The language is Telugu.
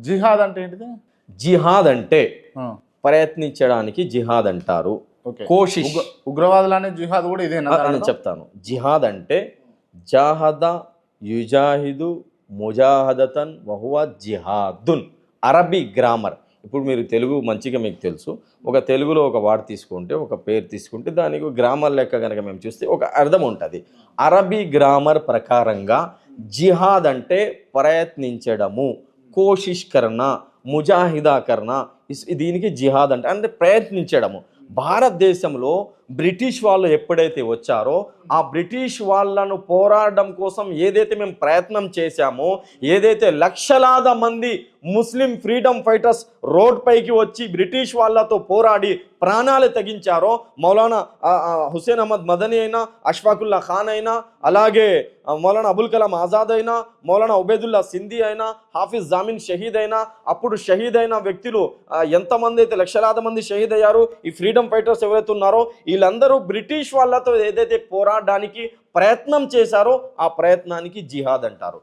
జిహాద్ అంటే ఏంటిది? జిహాద్ అంటే ఆ, ప్రయత్నించడానికి జిహాద్ అంటారు. ఓకే. కోషిష్ ఉగ్రవాదులు అనే జిహాద్ కూడా ఇదేనా? నేను చెప్తాను. జిహాద్ అంటే జాహద యుజాహిదు ముజాహదతన్ వహువ జిహాదున్. అరబీ గ్రామర్. ఇప్పుడు మీరు తెలుగు మంచిగా మీకు తెలుసు. ఒక తెలుగులో ఒక వర్డ్ తీసుకుంటే, ఒక పేరు తీసుకుంటే దానికి గ్రామర్ లెక్క కనుక మేము చూస్తే ఒక అర్థం ఉంటుంది. అరబీ గ్రామర్ ప్రకారంగా జిహాద్ అంటే ప్రయత్నించడము, కోషిష్ కర్ణ, ముజాహిదా కర్ణ, దీనికి జిహాద్ అంటే ప్రయత్నించడము. భారతదేశంలో బ్రిటిష్ వాళ్ళు ఎప్పుడైతే వచ్చారో ఆ బ్రిటిష్ వాళ్ళను పోరాడడం కోసం ఏదైతే మేము ప్రయత్నం చేశామో, ఏదైతే లక్షలాది మంది ముస్లిం ఫ్రీడమ్ ఫైటర్స్ రోడ్ పైకి వచ్చి బ్రిటిష్ వాళ్ళతో పోరాడి ప్రాణాలు తెగించారో, మౌలానా హుసేన్ అహ్మద్ మదనీ అయినా, అష్ఫాకుల్లా ఖాన్ అయినా, అలాగే మౌలానా అబుల్ కలాం ఆజాద్ అయినా, మౌలానా ఉబేదుల్లా సింధీ అయినా, హాఫిజ్ జామిన్ షహీద్ అయినా, అప్పుడు షహీద్ అయిన వ్యక్తులు ఎంతమంది అయితే లక్షలాది మంది షహీద్ అయ్యారు, ఈ ఫ్రీడమ్ ఫైటర్స్ ఎవరైతే ఉన్నారో వీళ్ళందరూ బ్రిటిష్ వాళ్ళతో ఏదైతే పోరాడడానికి ప్రయత్నం చేశారో ఆ ప్రయత్నానికి జిహాద్ అంటారు.